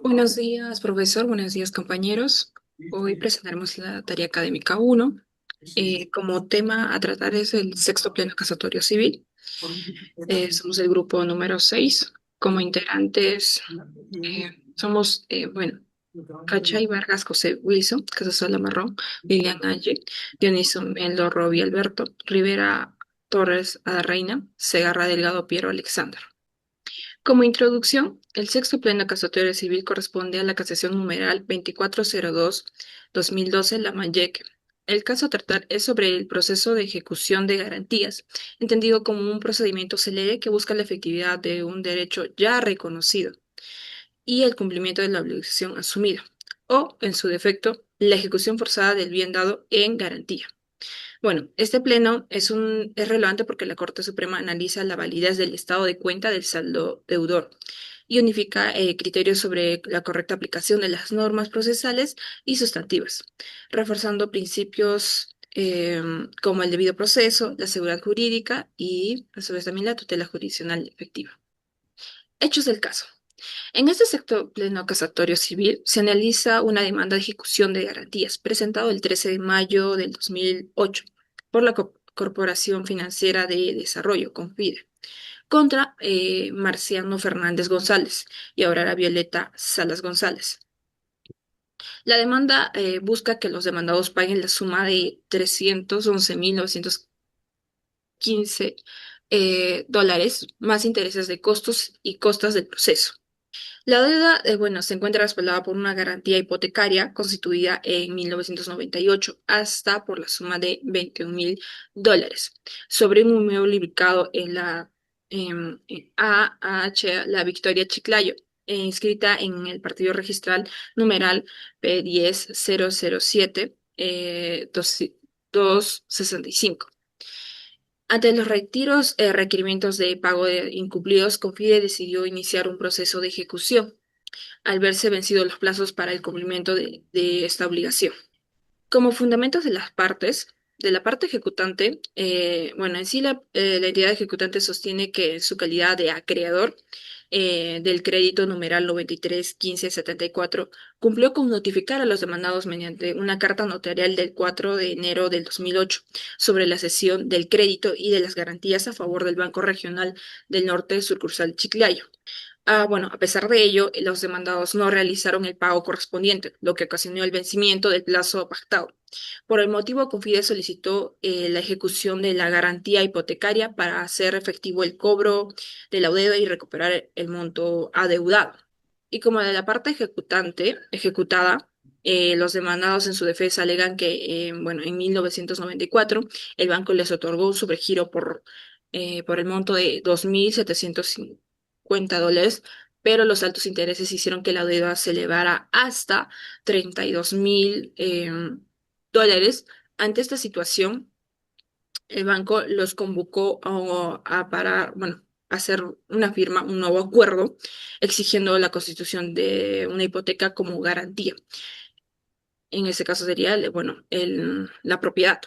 Buenos días, profesor. Buenos días, compañeros. Hoy presentaremos la tarea académica 1. Como tema a tratar es el sexto pleno casatorio civil. Somos el grupo número 6. Como integrantes somos, Cachay Vargas, José Wilson, Casasola Marrón, Lilian Aye, Dioniso Melo, Robbie Alberto, Rivera Torres Adarreina, Segarra Delgado, Piero Alexander. Como introducción, el sexto pleno casatorio civil corresponde a la casación numeral 2402-2012 Lamayque. El caso a tratar es sobre el proceso de ejecución de garantías, entendido como un procedimiento celere que busca la efectividad de un derecho ya reconocido y el cumplimiento de la obligación asumida, o, en su defecto, la ejecución forzada del bien dado en garantía. Bueno, este pleno es relevante porque la Corte Suprema analiza la validez del estado de cuenta del saldo deudor y unifica criterios sobre la correcta aplicación de las normas procesales y sustantivas, reforzando principios como el debido proceso, la seguridad jurídica y, a su vez, también la tutela jurisdiccional efectiva. Hechos del caso. En este sector pleno casatorio civil se analiza una demanda de ejecución de garantías presentado el 13 de mayo del 2008 por la Corporación Financiera de Desarrollo, CONFIDE, contra Marciano Fernández González y Aurora Violeta Salas González. La demanda busca que los demandados paguen la suma de 311.915 dólares más intereses de costos y costas del proceso. La deuda, se encuentra respaldada por una garantía hipotecaria constituida en 1998 hasta por la suma de 21.000 dólares sobre un inmueble ubicado en AH La Victoria Chiclayo, inscrita en el partido registral numeral P10007 265. Ante los requerimientos de pago de incumplidos, Confide decidió iniciar un proceso de ejecución al verse vencidos los plazos para el cumplimiento de esta obligación. Como fundamentos de la parte ejecutante, en sí la entidad ejecutante sostiene que en su calidad de acreedor del crédito numeral 931574 cumplió con notificar a los demandados mediante una carta notarial del 4 de enero del 2008 sobre la cesión del crédito y de las garantías a favor del Banco Regional del Norte sucursal Chiclayo. A pesar de ello, los demandados no realizaron el pago correspondiente, lo que ocasionó el vencimiento del plazo pactado. Por el motivo, Confide solicitó la ejecución de la garantía hipotecaria para hacer efectivo el cobro de la deuda y recuperar el monto adeudado. Y como de la parte ejecutada, los demandados en su defensa alegan que, en 1994 el banco les otorgó un sobregiro por el monto de 2.750 dólares, pero los altos intereses hicieron que la deuda se elevara hasta 32.000 dólares. Ante esta situación, el banco los convocó a parar, a hacer una firma, un nuevo acuerdo, exigiendo la constitución de una hipoteca como garantía. En ese caso sería, la propiedad.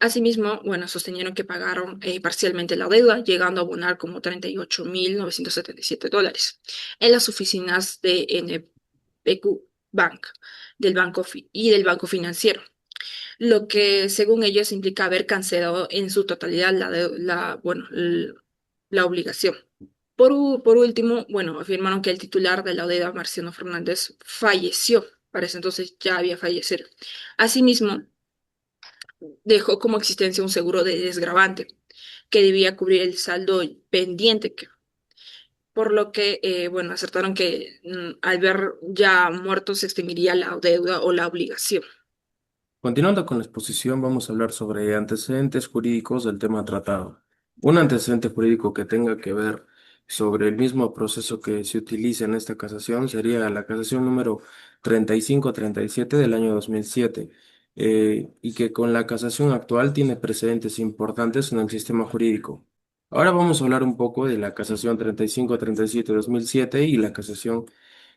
Asimismo, sostenieron que pagaron parcialmente la deuda, llegando a abonar como 38.977 dólares en las oficinas de NPQ Bank y del Banco Financiero, lo que según ellos implica haber cancelado en su totalidad la obligación. Por último, afirmaron que el titular de la deuda, Marciano Fernández, falleció. Para ese entonces ya había fallecido. Asimismo, dejó como existencia un seguro de desgravante que debía cubrir el saldo pendiente, por lo que, acertaron que al ver ya muerto se extinguiría la deuda o la obligación. Continuando con la exposición, vamos a hablar sobre antecedentes jurídicos del tema tratado. Un antecedente jurídico que tenga que ver sobre el mismo proceso que se utiliza en esta casación sería la casación número 3537 del año 2007, y que con la casación actual tiene precedentes importantes en el sistema jurídico. Ahora vamos a hablar un poco de la casación 3537 de 2007 y la casación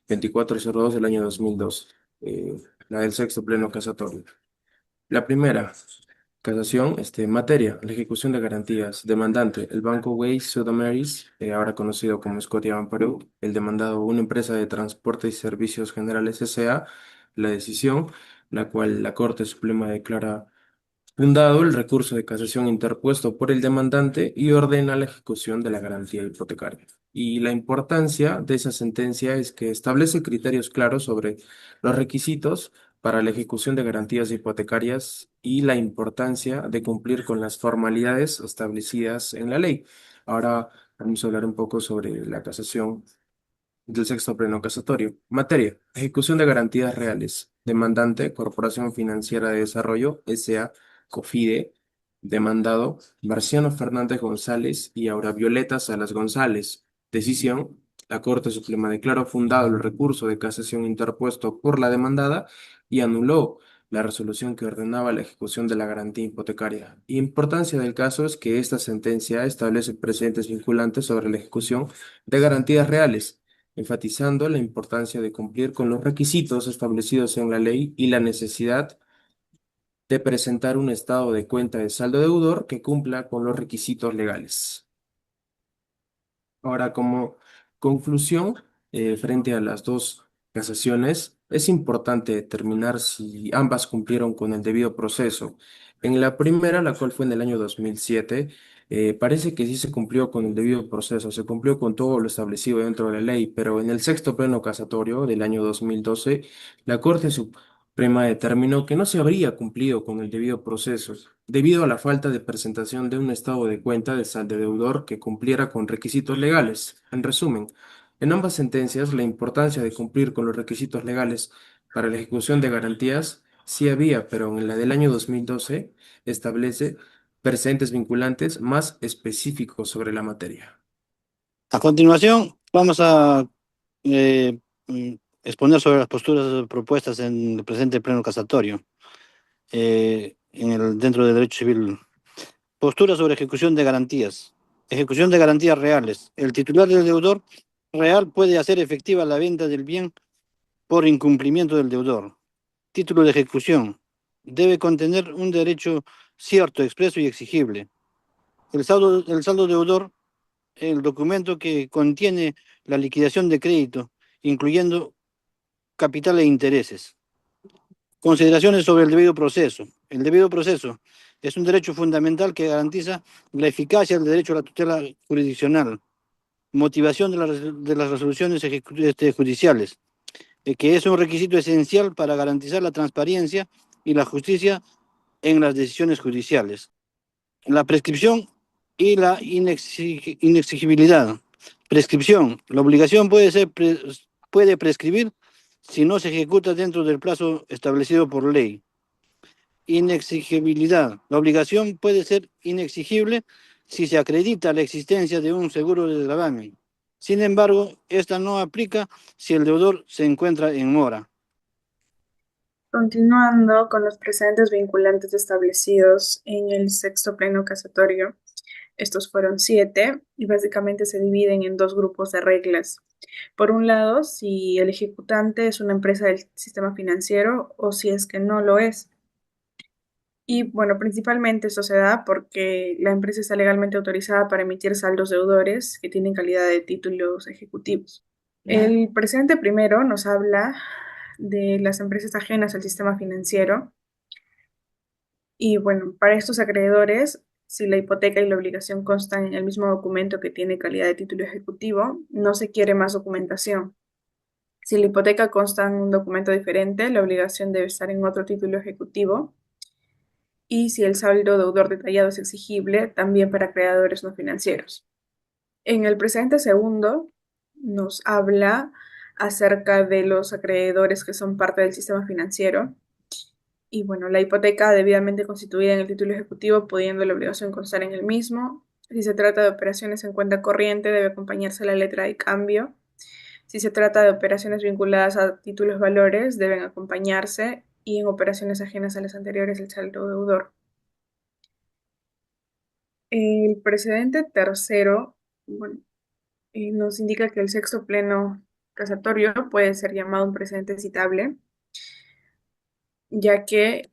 2402 del año 2002, la del sexto pleno casatorio. La primera, Casación, materia, la ejecución de garantías. Demandante, el Banco Way Sudameris, ahora conocido como Scotiabank Perú. El demandado, una empresa de transporte y servicios generales S.A. La decisión, la cual la Corte Suprema declara fundado el recurso de casación interpuesto por el demandante y ordena la ejecución de la garantía hipotecaria. Y la importancia de esa sentencia es que establece criterios claros sobre los requisitos para la ejecución de garantías hipotecarias y la importancia de cumplir con las formalidades establecidas en la ley. Ahora vamos a hablar un poco sobre la casación del sexto pleno casatorio. Materia: ejecución de garantías reales. Demandante: Corporación Financiera de Desarrollo, S.A. COFIDE. Demandado: Marciano Fernández González y Aura Violeta Salas González. Decisión: la Corte Suprema declaró fundado el recurso de casación interpuesto por la demandada y anuló la resolución que ordenaba la ejecución de la garantía hipotecaria. Importancia del caso es que esta sentencia establece precedentes vinculantes sobre la ejecución de garantías reales, enfatizando la importancia de cumplir con los requisitos establecidos en la ley y la necesidad de presentar un estado de cuenta de saldo deudor que cumpla con los requisitos legales. Ahora, como conclusión, frente a las dos casaciones, es importante determinar si ambas cumplieron con el debido proceso. En la primera, la cual fue en el año 2007, parece que sí se cumplió con el debido proceso, se cumplió con todo lo establecido dentro de la ley, pero en el sexto pleno casatorio del año 2012, la Corte Suprema determinó que no se habría cumplido con el debido proceso, debido a la falta de presentación de un estado de cuenta de saldo deudor que cumpliera con requisitos legales. En resumen, en ambas sentencias, la importancia de cumplir con los requisitos legales para la ejecución de garantías sí había, pero en la del año 2012 establece precedentes vinculantes más específicos sobre la materia. A continuación, vamos a eh, mm, exponer sobre las posturas propuestas en el presente pleno casatorio dentro del derecho civil. Postura sobre ejecución de garantías. Ejecución de garantías reales. El titular del deudor real puede hacer efectiva la venta del bien por incumplimiento del deudor. Título de ejecución. Debe contener un derecho cierto, expreso y exigible. El saldo deudor, el documento que contiene la liquidación de crédito, incluyendo capital e intereses. Consideraciones sobre el debido proceso. El debido proceso es un derecho fundamental que garantiza la eficacia del derecho a la tutela jurisdiccional, motivación de las resoluciones judiciales, que es un requisito esencial para garantizar la transparencia y la justicia en las decisiones judiciales. La prescripción y la inexigibilidad. Prescripción. La obligación puede prescribir si no se ejecuta dentro del plazo establecido por ley. Inexigibilidad. La obligación puede ser inexigible si se acredita la existencia de un seguro de gravamen. Sin embargo, esta no aplica si el deudor se encuentra en mora. Continuando con los precedentes vinculantes establecidos en el sexto pleno casatorio, estos fueron 7 y básicamente se dividen en dos grupos de reglas. Por un lado, si el ejecutante es una empresa del sistema financiero o si es que no lo es. Y bueno, principalmente esto se da porque la empresa está legalmente autorizada para emitir saldos deudores que tienen calidad de títulos ejecutivos. El presidente primero nos habla de las empresas ajenas al sistema financiero y bueno, para estos acreedores, si la hipoteca y la obligación constan en el mismo documento que tiene calidad de título ejecutivo, no se quiere más documentación. Si la hipoteca consta en un documento diferente, la obligación debe estar en otro título ejecutivo. Y si el saldo deudor detallado es exigible, también para acreedores no financieros. En el presente segundo nos habla acerca de los acreedores que son parte del sistema financiero. Y bueno, la hipoteca debidamente constituida en el título ejecutivo, pudiendo la obligación constar en el mismo. Si se trata de operaciones en cuenta corriente, debe acompañarse la letra de cambio. Si se trata de operaciones vinculadas a títulos valores, deben acompañarse. Y en operaciones ajenas a las anteriores, el saldo deudor. El precedente tercero, bueno, nos indica que el sexto pleno casatorio puede ser llamado un precedente citable, ya que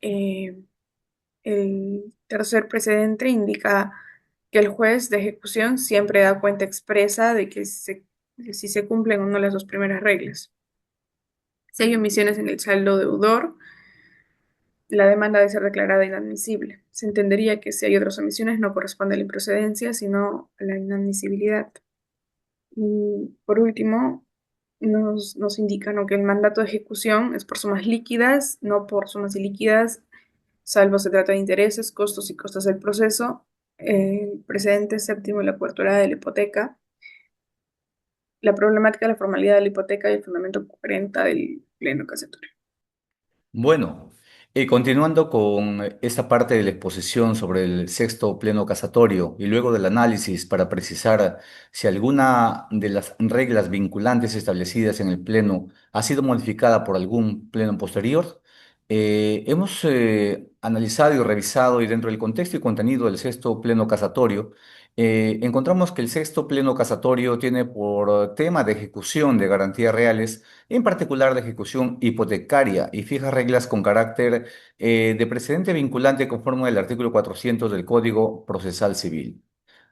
El tercer precedente indica que el juez de ejecución siempre da cuenta expresa de si se cumplen o no las dos primeras reglas. Si hay omisiones en el saldo deudor, la demanda debe ser declarada inadmisible. Se entendería que si hay otras omisiones no corresponde a la improcedencia, sino a la inadmisibilidad. Y por último, nos indican, ¿no?, que el mandato de ejecución es por sumas líquidas, no por sumas ilíquidas, salvo se trata de intereses, costos y costas del proceso. El precedente séptimo y la cobertura de la hipoteca, la problemática de la formalidad de la hipoteca y el fundamento 40 del pleno casatorio. Bueno, continuando con esta parte de la exposición sobre el sexto pleno casatorio y luego del análisis para precisar si alguna de las reglas vinculantes establecidas en el pleno ha sido modificada por algún pleno posterior, hemos analizado y revisado y dentro del contexto y contenido del sexto pleno casatorio, encontramos que el sexto pleno casatorio tiene por tema de ejecución de garantías reales, en particular de ejecución hipotecaria, y fija reglas con carácter de precedente vinculante conforme al artículo 400 del Código Procesal Civil.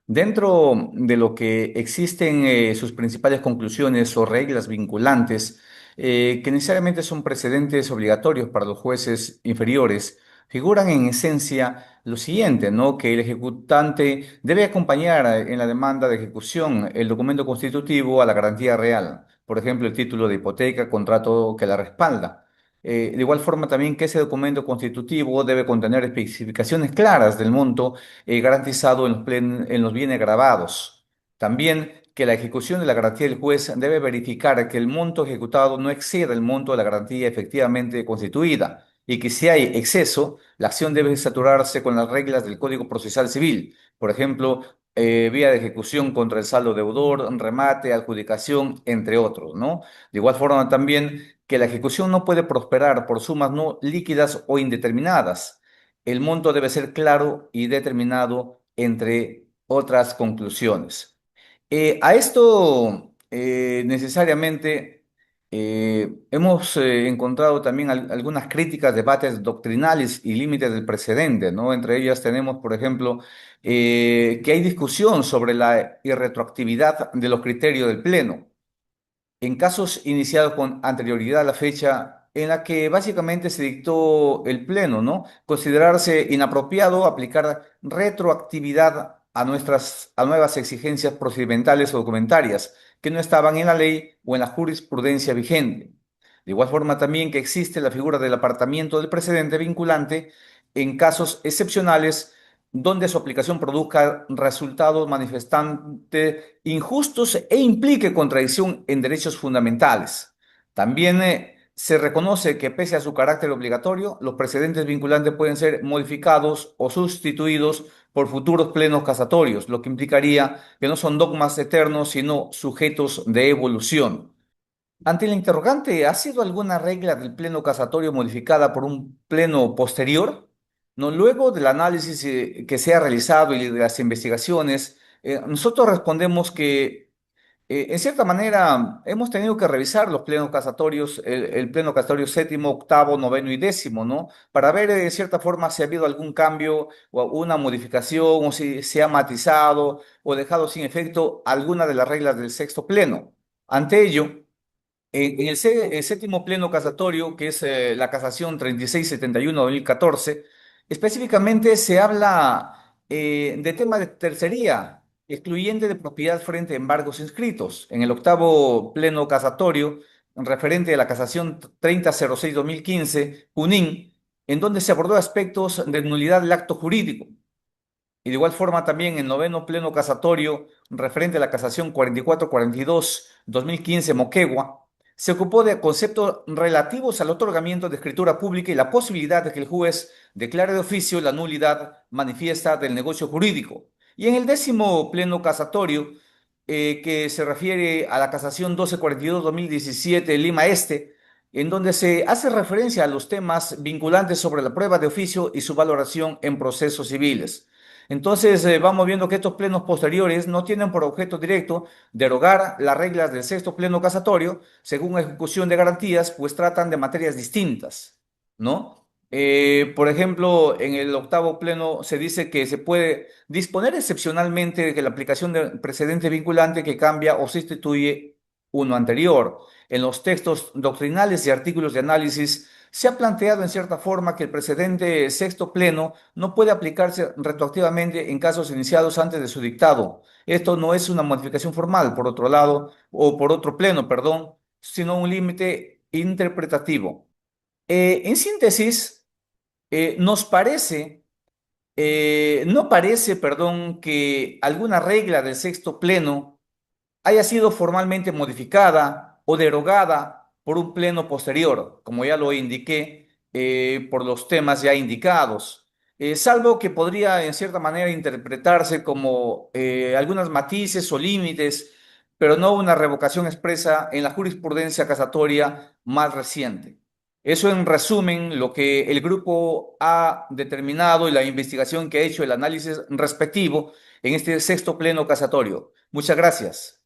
Dentro de lo que existen sus principales conclusiones o reglas vinculantes, que necesariamente son precedentes obligatorios para los jueces inferiores, figuran en esencia lo siguiente, ¿no? Que el ejecutante debe acompañar en la demanda de ejecución el documento constitutivo a la garantía real, por ejemplo, el título de hipoteca, contrato que la respalda. De igual forma también que ese documento constitutivo debe contener especificaciones claras del monto garantizado en los bienes grabados. También que la ejecución de la garantía del juez debe verificar que el monto ejecutado no exceda el monto de la garantía efectivamente constituida y que si hay exceso, la acción debe saturarse con las reglas del Código Procesal Civil. Por ejemplo, vía de ejecución contra el saldo deudor, remate, adjudicación, entre otros, ¿no? De igual forma también que la ejecución no puede prosperar por sumas no líquidas o indeterminadas. El monto debe ser claro y determinado, entre otras conclusiones. A esto necesariamente hemos encontrado también algunas críticas, debates doctrinales y límites del precedente, ¿no? Entre ellas tenemos, por ejemplo, que hay discusión sobre la irretroactividad de los criterios del Pleno en casos iniciados con anterioridad a la fecha en la que básicamente se dictó el pleno, ¿no? Considerarse inapropiado aplicar retroactividad a nuevas exigencias procedimentales o documentarias que no estaban en la ley o en la jurisprudencia vigente. De igual forma también que existe la figura del apartamiento del precedente vinculante en casos excepcionales donde su aplicación produzca resultados manifestantes injustos e implique contradicción en derechos fundamentales. También se reconoce que pese a su carácter obligatorio, los precedentes vinculantes pueden ser modificados o sustituidos por futuros plenos casatorios, lo que implicaría que no son dogmas eternos, sino sujetos de evolución. Ante el interrogante, ¿ha sido alguna regla del pleno casatorio modificada por un pleno posterior? No, luego del análisis que se ha realizado y de las investigaciones, nosotros respondemos que, en cierta manera, hemos tenido que revisar los plenos casatorios, el pleno casatorio séptimo, octavo, noveno y décimo, ¿no? Para ver, de cierta forma, si ha habido algún cambio o una modificación, o si se ha matizado o dejado sin efecto alguna de las reglas del sexto pleno. Ante ello, en el séptimo pleno casatorio, que es la casación 3671-2014, específicamente se habla de tema de tercería, excluyente de propiedad frente a embargos inscritos. En el octavo pleno casatorio, referente a la casación 3006-2015, Junín, en donde se abordó aspectos de nulidad del acto jurídico. Y de igual forma también el noveno pleno casatorio, referente a la casación 4442-2015 Moquegua, se ocupó de conceptos relativos al otorgamiento de escritura pública y la posibilidad de que el juez declare de oficio la nulidad manifiesta del negocio jurídico. Y en el décimo pleno casatorio, que se refiere a la casación 1242-2017 Lima Este, en donde se hace referencia a los temas vinculantes sobre la prueba de oficio y su valoración en procesos civiles. Entonces, vamos viendo que estos plenos posteriores no tienen por objeto directo derogar las reglas del sexto pleno casatorio, según ejecución de garantías, pues tratan de materias distintas, ¿no? Por ejemplo, en el octavo pleno se dice que se puede disponer excepcionalmente de que la aplicación del precedente vinculante que cambia o sustituye uno anterior. En los textos doctrinales y artículos de análisis se ha planteado en cierta forma que el precedente sexto pleno no puede aplicarse retroactivamente en casos iniciados antes de su dictado. Esto no es una modificación formal, por otro lado, o por otro pleno, perdón, sino un límite interpretativo. En síntesis, nos parece, no parece, perdón, que alguna regla del sexto pleno haya sido formalmente modificada o derogada por un pleno posterior, como ya lo indiqué, por los temas ya indicados, salvo que podría en cierta manera interpretarse como algunos matices o límites, pero no una revocación expresa en la jurisprudencia casatoria más reciente. Eso en resumen lo que el grupo ha determinado y la investigación que ha hecho el análisis respectivo en este sexto pleno casatorio. Muchas gracias.